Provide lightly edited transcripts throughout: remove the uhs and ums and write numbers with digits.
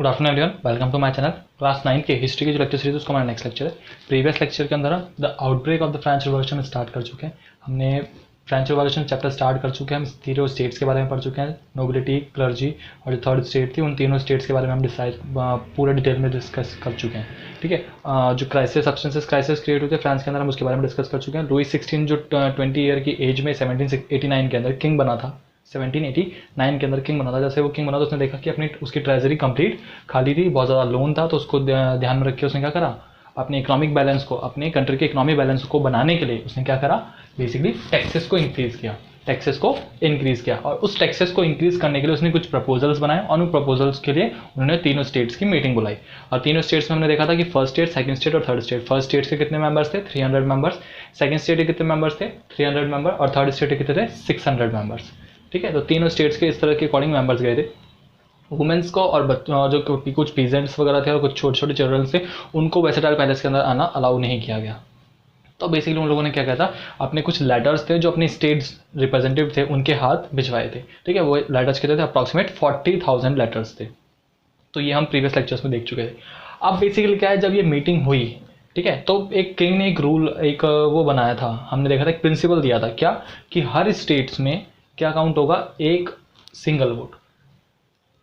Good afternoon everyone, welcome to my channel. Class 9 के history की जो लेक्चर सीरीज उसका हमारा नेक्स्ट लेक्चर है। प्रीवियस लेक्चर के अंदर हम the outbreak of the French revolution में स्टार्ट कर चुके हैं। हमने फ्रेंच रिवॉल्यूशन चैप्टर स्टार्ट कर चुके हैं। हम तीनों स्टेट्स के बारे में पढ़ चुके हैं, नोबिलिटी, क्लर्जी और जो थर्ड स्टेट थी, उन तीनों स्टेट्स के बारे में हम पूरा डिटेल में डिस्कस कर चुके हैं। ठीक है, जो क्राइसिस सब्सटेंसेस क्राइसिस क्रिएट हुए थे फ्रांस के अंदर, हम उसके बारे में डिस्कस कर चुके हैं। लुई 16 जो 20 ईयर की एज में 1789 के अंदर किंग बना था, 1789 के अंदर किंग बना था। जैसे वो किंग बना तो उसने देखा कि अपनी उसकी ट्रेजरी कंप्लीट खाली थी, बहुत ज़्यादा लोन था, तो उसको ध्यान में रख के उसने क्या करा, अपने इकोनॉमिक बैलेंस को, अपने कंट्री के इकोनॉमिक बैलेंस को बनाने के लिए उसने क्या करा, बेसिकली टैक्सेस को इंक्रीज किया, टैक्सेस को इंक्रीज किया। और उस टैक्सेस को इंक्रीज करने के लिए उसने कुछ प्रपोजल्स बनाए और उन प्रपोजल्स के लिए उन्होंने तीनों स्टेट्स की मीटिंग बुलाई। और तीनों स्टेट्स में हमने देखा था कि फर्स्ट स्टेट, सेकंड स्टेट और थर्ड स्टेट। फर्स्ट स्टेट के कितने मेंबर्स थे? 300 मेंबर्स। सेकंड स्टेट के कितने मेंबर्स थे? 300 मेंबर। और थर्ड स्टेट के कितने थे? 600 मेंबर्स। ठीक है, तो तीनों स्टेट्स के इस तरह के अकॉर्डिंग मेंबर्स गए थे। वुमेंस को और जो कुछ पीजेंट्स वगैरह थे और कुछ छोटे छोटे चिल्ड्रन थे, उनको वेसेटाइल पैलेस के अंदर आना अलाउ नहीं किया गया। तो बेसिकली उन लोगों ने क्या किया था, अपने कुछ लेटर्स थे जो अपने स्टेट्स रिप्रेजेंटेटिव थे उनके हाथ भिजवाए थे। ठीक है, वो लेटर्स कितने थे? अप्रॉक्सीमेट 40,000 लेटर्स थे। तो ये हम प्रीवियस लेक्चर्स में देख चुके थे। अब बेसिकली क्या है, जब ये मीटिंग हुई, ठीक है, तो एक किंग ने एक रूल, एक वो बनाया था, हमने देखा था, एक प्रिंसिपल दिया था, क्या कि हर स्टेट्स में क्या काउंट होगा, एक सिंगल वोट।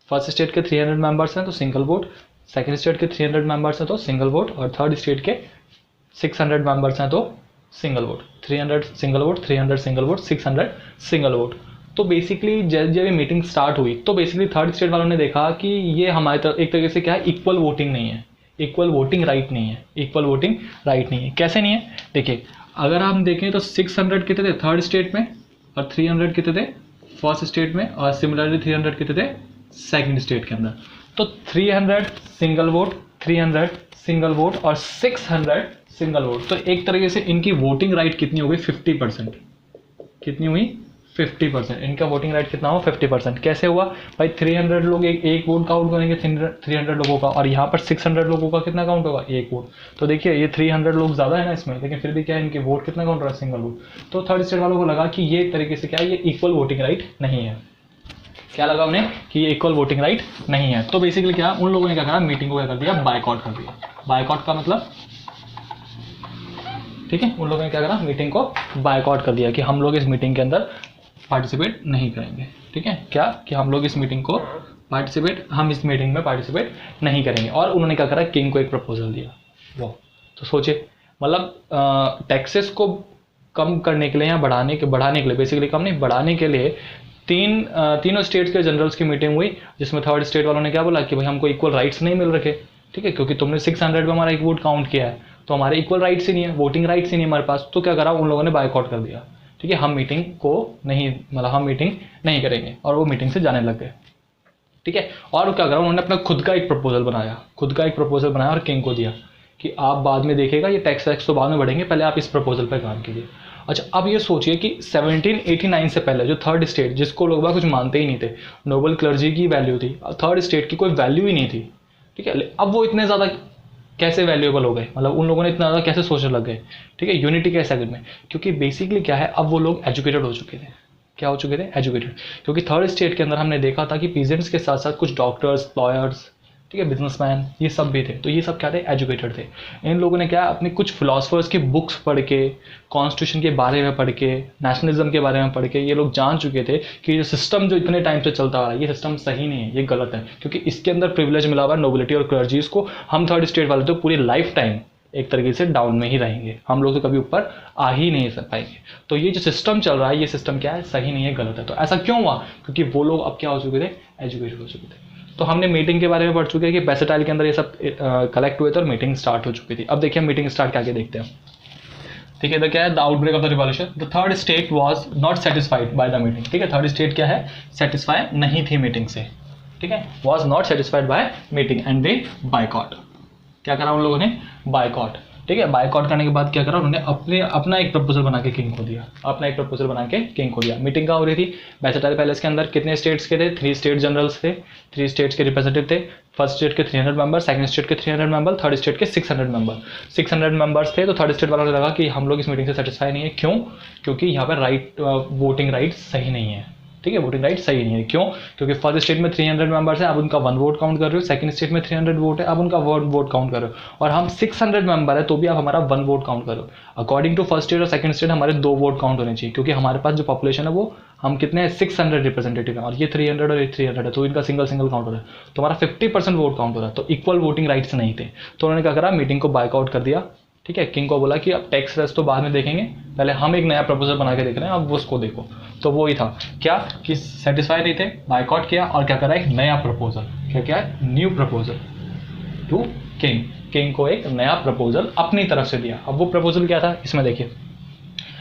फर्स्ट स्टेट के 300 मेंबर्स हैं तो सिंगल वोट, सेकंड स्टेट के 300 मेंबर्स हैं तो सिंगल वोट, और थर्ड स्टेट के 600 मेंबर्स हैं तो single vote. 300 single vote, 300 single vote, 600 single vote. तो बेसिकली जब ये मीटिंग स्टार्ट हुई तो बेसिकली थर्ड स्टेट वालों ने देखा कि ये हमारे तरफ एक तरीके से क्या है, इक्वल वोटिंग नहीं है, इक्वल वोटिंग राइट नहीं है, इक्वल वोटिंग राइट नहीं है। कैसे नहीं है? देखिए, अगर हम देखें तो 600 कितने थे थर्ड स्टेट में और 300 कितने थे फर्स्ट स्टेट में, और सिमिलरली 300 कितने थे सेकंड स्टेट के अंदर। तो 300 सिंगल वोट, 300 सिंगल वोट और 600 सिंगल वोट। तो एक तरीके से इनकी वोटिंग राइट कितनी हो गई? 50%। कितनी हुई? 50%। इनका वोटिंग राइट कितना हो? 50%। कैसे हुआ भाई? 300 लोग एक वोट काउंट करेंगे 300 लोगों का, और यहाँ पर 600 लोगों का कितना काउंट होगा? एक वोट। तो देखिए ये 300 लोग ज़्यादा है ना इसमें, लेकिन फिर भी क्या है, इनके वोट कितना काउंट हो रहा है? Single vote. तो थर्ड स्टेट वालों को लगा कि ये एक तरीके से क्या है, ये इक्वल वोटिंग राइट नहीं है। क्या लगा उन्हें कि ये इक्वल वोटिंग राइट नहीं है। तो बेसिकली क्या, उन लोगों ने क्या करा, मीटिंग को क्या कर दिया, बायकॉट कर दिया। बायकॉट का मतलब, ठीक है, उन लोगों ने क्या करा, मीटिंग को बायकॉट कर दिया कि हम लोग इस मीटिंग के अंदर पार्टिसिपेट नहीं करेंगे। ठीक है, क्या कि हम लोग इस मीटिंग को हम इस मीटिंग में पार्टिसिपेट नहीं करेंगे। और उन्होंने क्या करा, किंग को एक प्रपोजल दिया। वो तो सोचिए, मतलब टैक्सेस को कम करने के लिए या बढ़ाने के लिए, बेसिकली कम नहीं, बढ़ाने के लिए तीनों स्टेट्स के जनरल्स की मीटिंग हुई, जिसमें थर्ड स्टेट वालों ने क्या बोला कि भाई हमको इक्वल राइट्स नहीं मिल रखे। ठीक है, क्योंकि तुमने 600 में हमारा एक वोट काउंट किया है, तो हमारे इक्वल राइट्स ही नहीं है, वोटिंग राइट्स ही नहीं हमारे पास। तो क्या करा, उन लोगों ने बायकॉट कर दिया। ठीक है, हम मीटिंग को नहीं, मतलब हम मीटिंग नहीं करेंगे, और वो मीटिंग से जाने लग गए। ठीक है, और क्या करा, उन्होंने अपना खुद का एक प्रपोजल बनाया और किंग को दिया कि आप बाद में देखिएगा, ये टैक्स तो बाद में बढ़ेंगे, पहले आप इस प्रपोजल पर काम कीजिए। अच्छा, अब ये सोचिए कि 1789 से पहले जो थर्ड स्टेट, जिसको लोग बाग कुछ मानते ही नहीं थे, नोबल क्लर्जी की वैल्यू थी, थर्ड स्टेट की कोई वैल्यू ही नहीं थी। ठीक है, अब वो इतने ज़्यादा कैसे वैल्यूएबल हो गए, मतलब उन लोगों ने इतना ज़्यादा कैसे सोचने लग गए। ठीक है, यूनिटी के सेगमेंट में, क्योंकि बेसिकली क्या है, अब वो लोग एजुकेटेड हो चुके थे। क्या हो चुके थे? एजुकेटेड। क्योंकि थर्ड स्टेट के अंदर हमने देखा था कि पीजेंट्स के साथ साथ कुछ डॉक्टर्स, लॉयर्स, ठीक है, बिजनेसमैन, ये सब भी थे। तो ये सब क्या थे? एजुकेटेड थे। इन लोगों ने क्या, अपने कुछ फिलोसफर्स की बुक्स पढ़ के, कॉन्स्टिट्यूशन के बारे में पढ़ के, नेशनलिज्म के बारे में पढ़ के, ये लोग जान चुके थे कि ये सिस्टम जो इतने टाइम से चलता आ रहा है, ये सिस्टम सही नहीं है, ये गलत है, क्योंकि इसके अंदर प्रिविलेज मिला हुआ है नोबिलिटी और क्लर्जीज को। हम थर्ड स्टेट वाले तो पूरी लाइफ टाइम एक तरीके से डाउन में ही रहेंगे, हम लोग तो कभी ऊपर आ ही नहीं पाएंगे। तो ये जो सिस्टम चल रहा है, ये सिस्टम क्या है, सही नहीं है, गलत है। तो ऐसा क्यों हुआ? क्योंकि वो लोग अब क्या हो चुके थे, एजुकेटेड हो चुके थे। तो हमने मीटिंग के बारे में पढ़ चुके हैं कि बैसेटाइल के अंदर ये सब कलेक्ट हुए थे और मीटिंग स्टार्ट हो चुकी थी। अब देखिए मीटिंग स्टार्ट करके देखते हैं। ठीक है, तो क्या है, the outbreak of the revolution, the third state was not satisfied by the meeting. ठीक है, थर्ड स्टेट क्या है, सेटिस्फाई नहीं थी मीटिंग से। ठीक है, was not satisfied by meeting and they boycott. क्या करा उन लोगों ने? बायकॉट। ठीक है, बायकॉट करने के बाद क्या करा उन्होंने, अपना एक प्रपोजल बना के किंग को दिया। मीटिंग कहाँ हो रही थी? बैसेटाइल पैलेस के अंदर। कितने स्टेट्स के थे? 3 स्टेट जनरल्स थे, 3 स्टेट्स के रिप्रेजेंटेटिव थे। फर्स्ट स्टेट के 300 मेंबर, सेकंड स्टेट के 300 मेंबर, थर्ड स्टेट के 600 मेंबर। 600 मेंबर्स थे। तो थर्ड स्टेट वालों ने लगा कि हम लोग इस मीटिंग से सेटिस्फाई नहीं है। क्यों? क्योंकि यहाँ पर वोटिंग राइट सही नहीं है। ठीक है, वोटिंग राइट सही नहीं है। क्यों? क्योंकि फर्स्ट स्टेट में 300 मेंबर्स है, अब उनका 1 वोट काउंट कर रहे हो, सेकंड स्टेट में 300 वोट है, अब उनका 1 वोट काउंट कर रहे हो, और हम 600 मेंबर है तो भी आप हमारा 1 वोट काउंट करो। अकॉर्डिंग टू फर्स्ट स्टेट और सेकंड स्टेट हमारे 2 वोट काउंट होने चाहिए, क्योंकि हमारे पास जो पॉपुलेशन है वो हम कितने हैं 600 रिप्रेजेंटेटिव हैं, और ये 300 और ये 300 है, तो इनका सिंगल काउंट हो रहा है, तो हमारा 50% वोट काउंट हो रहा है, तो इक्वल वोटिंग राइट्स नहीं थे। तो उन्होंने क्या करा, मीटिंग को बाइकआउट कर दिया। ठीक है, किंग को बोला कि अब टैक्स रेस तो बाद में देखेंगे, पहले हम एक नया प्रपोजल बना के देख रहे हैं, अब उसको देखो। तो वो ही था क्या कि सेटिस्फाई नहीं थे, बाइकआउट किया, और क्या करा, एक नया प्रपोजल, क्या है, new proposal to king. King को एक नया प्रपोजल अपनी तरफ से दिया। अब वो प्रपोजल क्या था, इसमें देखिए।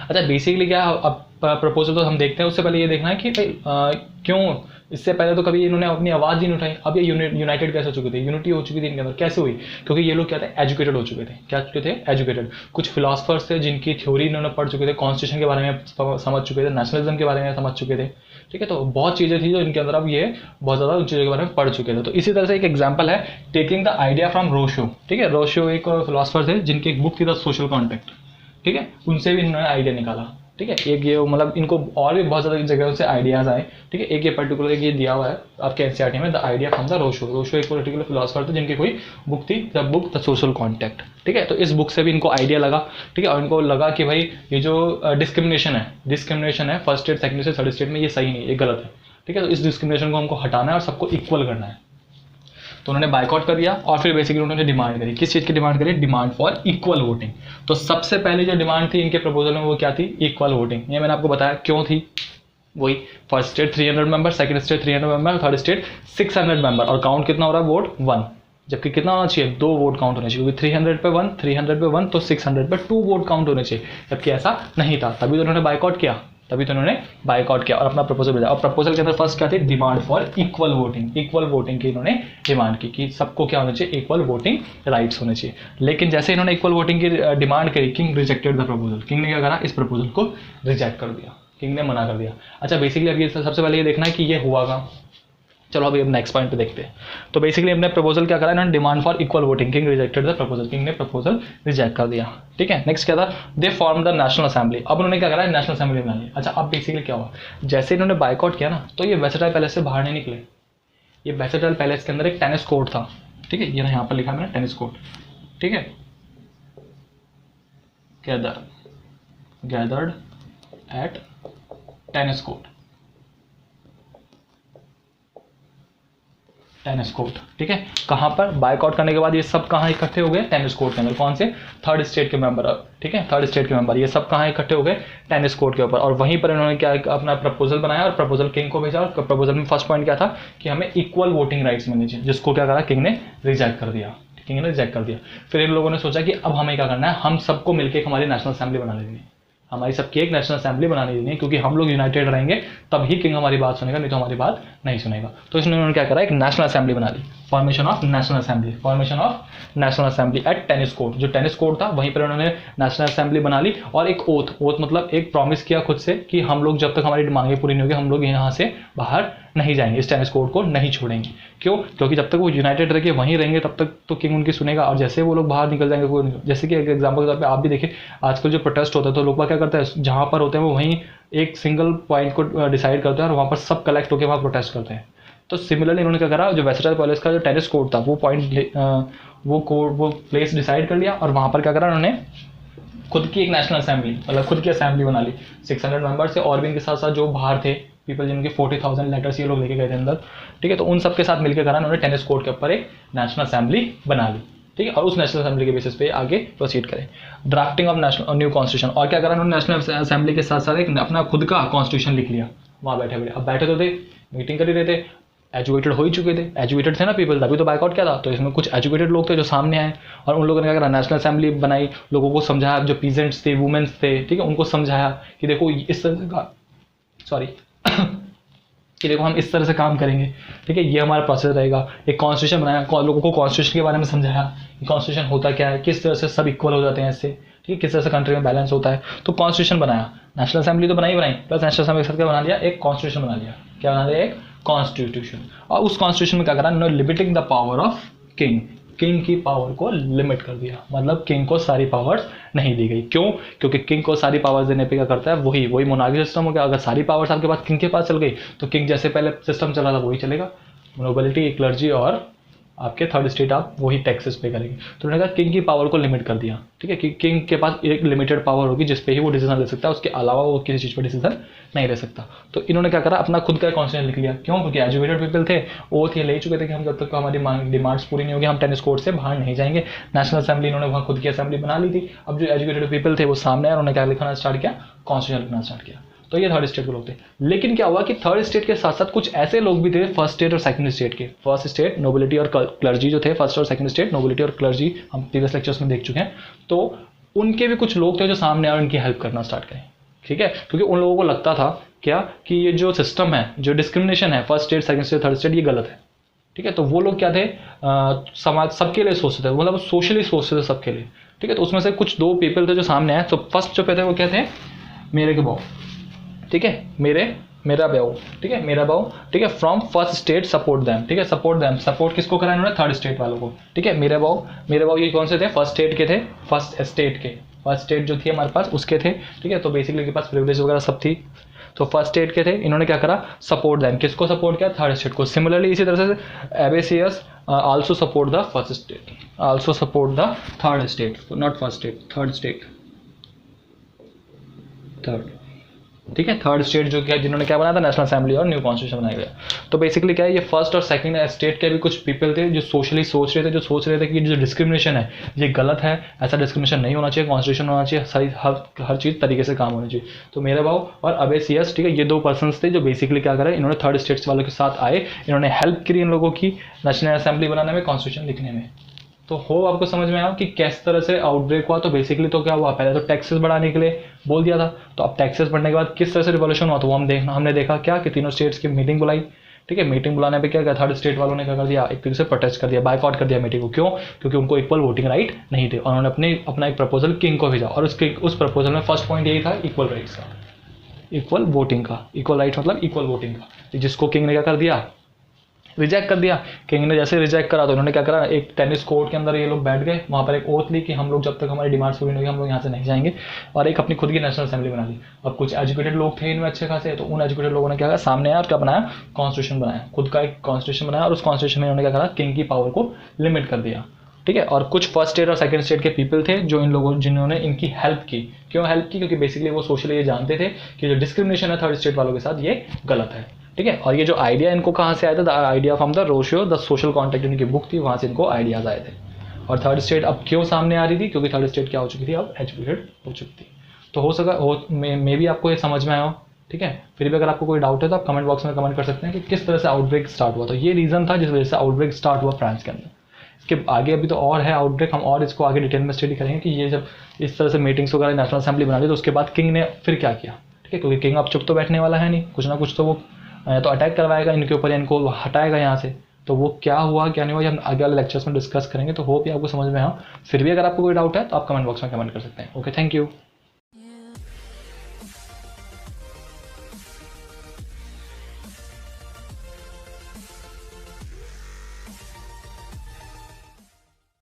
अच्छा, बेसिकली क्या, अब प्रपोजल तो हम देखते हैं, उससे पहले ये देखना है कि भाई क्यों, इससे पहले तो कभी इन्होंने अपनी आवाज़ ही नहीं उठाई। अब ये यूनाइटेड कैसे हो चुके थे, यूनिटी हो चुकी थी इनके अंदर, कैसे हुई? क्योंकि ये लोग क्या थे, एजुकेटेड हो चुके थे। क्या चुके थे? एजुकेटेड। कुछ फिलोसफर्स थे जिनकी थ्योरी इन्होंने पढ़ चुके थे, कॉन्स्टिट्यूशन के बारे में समझ चुके थे, नेशनलिज्म के बारे में समझ चुके थे। ठीक है, तो बहुत चीज़ें थी जो इनके अंदर, अब ये बहुत ज़्यादा उन चीज़ों के बारे में पढ़ चुके थे। तो इसी तरह से एक एग्जाम्पल है टेकिंग द आइडिया फ्रॉम रोशो। ठीक है, रोशो एक फिलोसफर थे जिनकी एक बुक थी द सोशल कॉन्ट्रैक्ट। ठीक है, उनसे भी इन्होंने आइडिया निकाला। ठीक है, एक ये मतलब इनको और भी बहुत ज़्यादा जगह से आइडियाज़ आए। ठीक है, एक ये पर्टिकुलर एक ये दिया हुआ है आपके एनसीईआरटी में, द आइडिया फ्रॉम द रोशो। रोशो एक पर्टिकुलर फिलोसफर थे जिनकी कोई बुक थी, the book the social contract. ठीक है, तो इस बुक से भी इनको आइडिया लगा। ठीक है, और इनको लगा कि भाई ये जो डिस्क्रिमिनेशन है first state, second state, third state में, ये सही नहीं है, ये गलत है। ठीक है, तो इस डिस्क्रिमिनेशन को हमको हटाना है और सबको इक्वल करना है। तो उन्होंने बाइकआउट कर दिया, और फिर बेसिकली उन्होंने डिमांड करी, किस चीज़ की डिमांड करी? Demand for equal voting. तो सबसे पहले जो डिमांड थी इनके प्रपोजल में वो क्या थी? Equal voting. ये मैंने आपको बताया क्यों थी। वही first state 300 member, second state 300 member, third state 600 member, और काउंट कितना हो रहा है? वोट 1। जबकि कितना होना चाहिए? 2 वोट काउंट होने चाहिए, क्योंकि 300 पे 1, 300 पे 1, तो 600 पे 2 वोट काउंट होने चाहिए। जबकि ऐसा नहीं था, तभी तो उन्होंने बाइकआउट किया, और अपना प्रपोजल भेजा। और प्रपोजल के अंदर फर्स्ट क्या थी? Demand for equal voting. Equal voting की इन्होंने डिमांड की कि सबको क्या होना चाहिए? इक्वल वोटिंग राइट्स होने चाहिए। लेकिन जैसे इन्होंने इक्वल वोटिंग की डिमांड करी, king rejected the proposal. King ने क्या करा? इस प्रपोजल को रिजेक्ट कर दिया, किंग ने मना कर दिया। अच्छा, बेसिकली अब ये सबसे पहले ये देखना है कि ये हुआ का। चलो अभी हम नेक्स्ट पॉइंट पे देखते हैं। तो बेसिकली हमने प्रपोजल क्या करा, इन्होंने demand for equal voting, king rejected the proposal. King ने प्रपोजल रिजेक्ट कर दिया। ठीक है, नेक्स्ट क्या था? They form the national assembly. अब उन्होंने क्या करा? नेशनल असेंबली बना ली। अच्छा, अब बेसिकली क्या हुआ, जैसे इन्होंने बाइकआउट किया ना, तो ये वेस्टर्न पैलेस से बाहर नहीं निकले। ये वेस्टर्न पैलेस के अंदर एक टेनिस कोर्ट था। ठीक है, ये यहाँ पर लिखा मैंने टेनिस कोर्ट। ठीक है, gathered eight tennis court, tennis court. ठीक है, कहाँ पर? बाइकआउट करने के बाद ये सब कहाँ इकट्ठे हो गए? टेनिस कोर्ट के अंदर। कौन से? थर्ड स्टेट के मेंबर। ठीक है, थर्ड स्टेट के मेंबर ये सब कहाँ इकट्ठे हो गए? टेनिस कोर्ट के ऊपर। और वहीं पर इन्होंने क्या अपना प्रपोजल बनाया, और प्रपोजल किंग को भेजा। और प्रपोजल में फर्स्ट पॉइंट क्या था कि हमें इक्वल वोटिंग राइट्स मिलनी चाहिए, जिसको क्या करा? किंग ने रिजेक्ट कर दिया। किंग ने रिजेक्ट कर दिया। फिर इन लोगों ने सोचा कि अब हमें क्या करना है, हम सबको मिलकर हमारी नेशनल असेंबली बना लेनी है, हमारी सबकी एक नेशनल असेंबली बनानी देनी है, क्योंकि हम लोग यूनाइटेड रहेंगे तभी किंग हमारी बात सुनेगा, नहीं तो हमारी बात नहीं सुनेगा। तो इसने उन्होंने क्या करा? एक नेशनल असेंबली बना ली। Formation of national assembly at tennis court. जो टेनिस कोर्ट था वहीं पर उन्होंने नेशनल असेंबली बना ली। और एक ओथ मतलब एक प्रॉमिस किया खुद से कि हम लोग जब तक हमारी मांगे पूरी नहीं होगी, हम लोग यहाँ से बाहर नहीं जाएंगे, इस टेनिस कोर्ट को नहीं छोड़ेंगे। क्यों? क्योंकि जब तक वो यूनाइटेड रह के वहीं रहेंगे तब तक तो किंग उनकी सुनेगा, और जैसे वो लोग बाहर निकल जाएंगे, कोई जैसे कि एक एग्जाम्पल के तौर पे आप भी देखिए, आजकल जो प्रोटेस्ट होता है तो लोग क्या करते हैं, जहाँ पर होते हैं वो वहीं एक सिंगल पॉइंट को डिसाइड करते हैं और वहाँ पर सब कलेक्ट होकर वहाँ प्रोटेस्ट करते हैं। तो सिमिलरली इन्होंने क्या करा, जो वेस्टर्न पैलेस का जो टेनिस कोर्ट था वो वो प्लेस डिसाइड कर लिया, और वहाँ पर क्या करा उन्होंने खुद की एक नेशनल असेंबली, मतलब खुद की असेंबली बना ली 600 मेंबर से, और भी इनके साथ साथ जो बाहर थे पीपल, जिनके 40,000 लेटर्स ये लोग लेके गए थे अंदर। ठीक है, तो उन सब के साथ मिलकर करा उन्होंने टेनिस कोर्ट के ऊपर एक नेशनल असेंबली बना ली। ठीक है, और उस नेशनल असेंबली के बेसिस पे आगे प्रोसीड करें। Drafting of national new constitution, और क्या करा उन्होंने नेशनल असेंबली के साथ साथ एक अपना खुद का कॉन्स्टिट्यूशन लिख लिया वहाँ बैठे बैठे। अब बैठे तो थे, मीटिंग कर ही रहे थे, एजुकेटेड हो ही चुके थे, एजुकेटेड थे ना पीपल, तभी तो बाइकआउट किया था। तो इसमें कुछ एजुकेटेड लोग थे जो सामने आए, और उन लोगों ने क्या करा, नेशनल असेंबली बनाई, लोगों को समझाया, जो पीजेंट्स थे, वुमेन्स थे, ठीक है, उनको समझाया कि देखो इस तरह का कि देखो हम इस तरह से काम करेंगे। ठीक है, ये हमारा प्रोसेस रहेगा। एक कॉन्स्टिट्यूशन बनाया, लोगों को कॉन्स्टिट्यूशन के बारे में समझाया कि कॉन्स्टिट्यूशन होता क्या है, किस तरह से सब इक्वल हो जाते हैं इससे, ठीक है, किस तरह से कंट्री में बैलेंस होता है। तो कॉन्स्टिट्यूशन बनाया, नेशनल असेंबली तो बनाई प्लस नेशनल असेंबली के साथ क्या बना लिया, एक कॉन्स्टिट्यूशन बना लिया। क्या बना लिया? एक कॉन्स्टिट्यूशन। और उस कॉन्स्टिट्यूशन में क्या करा, no limiting the power of king, king की पावर को लिमिट कर दिया, मतलब किंग को सारी पावर्स नहीं दी गई। क्यों? क्योंकि किंग को सारी पावर्स देने पे क्या करता है, वही मोनार्की सिस्टम हो गया। अगर सारी पावर्स आपके पास किंग के पास चल गई तो किंग जैसे पहले सिस्टम चला था वही चलेगा, नोबिलिटी, क्लर्जी और आपके थर्ड स्टेट आप वही टैक्सेस पे करेंगे। तो उन्होंने कहा किंग की पावर को लिमिट कर दिया, ठीक है, कि किंग के पास एक लिमिटेड पावर होगी जिस पे ही वो डिसीजन ले सकता है, उसके अलावा वो किसी चीज़ पर डिसीजन नहीं ले सकता। तो इन्होंने क्या करा, अपना खुद का कॉन्स्टिट्यूशन लिख लिया। क्यों? क्योंकि एजुकेटेड पीपल थे, ओथ ये ले चुके थे कि हम जब तक हमारी डिमांड्स पूरी नहीं होगी हम टेनिस कोर्ट से बाहर नहीं जाएंगे। नेशनल असेंबली इन्होंने वहाँ खुद की असेंबली बना ली थी। अब जो एजुकेटेड पीपल थे वो सामने आए, उन्होंने क्या लिखना स्टार्ट किया, कॉन्स्टिट्यूशन लिखना स्टार्ट किया। तो ये थर्ड स्टेट के लोग थे। लेकिन क्या हुआ कि थर्ड स्टेट के साथ साथ कुछ ऐसे लोग भी थे फर्स्ट स्टेट और सेकंड स्टेट के। फर्स्ट स्टेट नोबिलिटी और क्लर्जी जो थे, फर्स्ट और सेकंड स्टेट नोबिलिटी और क्लर्जी हम प्रीवियस लेक्चर्स में देख चुके हैं। तो उनके भी कुछ लोग थे जो सामने आए, उनकी हेल्प करना स्टार्ट करें, ठीक है, क्योंकि उन लोगों को लगता था क्या कि ये जो सिस्टम है, जो डिस्क्रिमिनेशन है first state second state third state, ये गलत है, ठीक है। तो वो लोग क्या थे, समाज सबके लिए सोचते थे, मतलब सोशली सोचते थे सबके लिए, ठीक है। तो उसमें से कुछ दो पीपल थे जो सामने आए। तो फर्स्ट जो पे थे वो क्या थे, मेरे के भाव, ठीक है, मेरा भाव, ठीक है, मेरा भाव, ठीक है, from first state support them, ठीक है, सपोर्ट दैम, सपोर्ट किसको करा इन्होंने, थर्ड स्टेट वालों को, ठीक है। मेरे भाव ये कौन से थे, फर्स्ट स्टेट के थे, फर्स्ट स्टेट जो थी हमारे पास उसके थे, ठीक है। तो बेसिकली के पास प्रिविलेज वगैरह सब थी। तो फर्स्ट स्टेट के थे, इन्होंने क्या करा, सपोर्ट दैम, किसको सपोर्ट किया, थर्ड स्टेट को। सिमिलरली इसी तरह से Abbe Sieyes also support the first state, also support the third state, not first state, third state, third, ठीक है, थर्ड स्टेट जो क्या, जिन्होंने क्या बनाया था, नेशनल असेंबली और न्यू कॉन्स्टिट्यूशन बनाया गया। तो बेसिकली क्या है, ये फर्स्ट और सेकंड स्टेट के भी कुछ पीपल थे जो सोशली सोच रहे थे, जो सोच रहे थे कि जो डिस्क्रिमिनेशन है ये गलत है, ऐसा डिस्क्रिमिनेशन नहीं होना चाहिए, कॉन्स्टिट्यूशन होना चाहिए, सही हर चीज़ तरीके से काम होनी चाहिए। तो मेरा भाव और अबेसियस, ठीक है, ये दो पर्सन थे जो बेसिकली क्या करें, इन्होंने थर्ड स्टेट्स वालों के साथ आए, इन्होंने हेल्प करी इन लोगों की नेशनल असेंबली बनाने में, कॉन्स्टिट्यूशन लिखने में। तो हो आपको समझ में आया कि किस तरह से आउटब्रेक हुआ। तो बेसिकली तो क्या हुआ, पहले तो टैक्सेस बढ़ाने के लिए बोल दिया था, तो अब टैक्सेस बढ़ने के बाद किस तरह से रिवॉल्यूशन हुआ, तो वो हमने देखा क्या कि तीनों स्टेट्स की मीटिंग बुलाई, ठीक है। मीटिंग बुलाने पे क्या किया, थर्ड स्टेट वालों ने क्या कर दिया, एक तरीके से प्रोटेस्ट कर दिया, बायकॉट कर दिया मीटिंग को। क्यों? क्योंकि उनको इक्वल वोटिंग राइट नहीं थे, और उन्होंने अपना एक प्रपोजल किंग को भेजा, और उस प्रपोजल में फर्स्ट पॉइंट यही था, इक्वल राइट्स का, इक्वल वोटिंग का, इक्वल राइट मतलब इक्वल वोटिंग का, जिसको किंग ने क्या कर दिया, रिजेक्ट कर दिया। किंग ने जैसे रिजेक्ट करा तो उन्होंने क्या करा, एक टेनिस कोर्ट के अंदर ये लोग बैठ गए, वहाँ पर एक ओथ ली कि हम लोग जब तक हमारी डिमांड्स पूरी नहीं होगी हम लोग यहाँ से नहीं जाएंगे, और एक अपनी खुद की नेशनल असेंबली बना ली। अब कुछ एजुकेटेड लोग थे इनमें अच्छे खासे, तो उन एजुकेटेड लोगों ने क्या कहा, सामने आया और क्या बनाया, कॉन्स्टिट्यूशन बनाया, खुद का एक कॉन्स्टिट्यूशन बनाया, और उस कॉन्स्टिट्यूशन में उन्होंने क्या करा, किंग की पावर को लिमिट कर दिया, ठीक है। और कुछ फर्स्ट स्टेट और सेकंड स्टेट के पीपल थे जो इन लोगों जिन्होंने इनकी हेल्प की। क्यों हेल्प की? क्योंकि बेसिकली वो सोशली ये जानते थे कि जो डिस्क्रिमिनेशन है थर्ड स्टेट वालों के साथ ये गलत है, ठीक है। और ये जो आइडिया इनको कहाँ से आया था, the idea from the Rousseau the social contract, इनकी बुक थी, वहाँ से इनको आइडियाज आए थे। और थर्ड स्टेट अब क्यों सामने आ रही थी, क्योंकि थर्ड स्टेट क्या हो चुकी थी, अब एजुकेटेड हो चुकी थी। तो हो सका मे भी आपको ये समझ में आया हो, ठीक है। फिर भी अगर आपको कोई डाउट है तो आप कमेंट बॉक्स में कमेंट कर सकते हैं कि किस तरह से आउटब्रेक स्टार्ट हुआ। तो ये रीज़न था जिस वजह से आउटब्रेक स्टार्ट हुआ फ्रांस के अंदर। इसके आगे अभी तो और है आउटब्रेक, हम और इसको आगे डिटेल में स्टडी करेंगे कि ये जब इस तरह से मीटिंग्स वगैरह नेशनल असेंबली बना ली तो उसके बाद किंग ने फिर क्या किया, ठीक है। क्योंकि किंग अब चुप तो बैठने वाला है नहीं, कुछ ना कुछ तो वो तो अटैक करवाएगा इनके ऊपर, इनको हटाएगा यहाँ से। तो वो क्या हुआ क्या नहीं हुआ, हम आगे वाले लेक्चर्स में डिस्कस करेंगे। तो होप ये आपको समझ में आया। फिर भी अगर आपको कोई डाउट है तो आप कमेंट बॉक्स में कमेंट कर सकते हैं। Okay, thank you.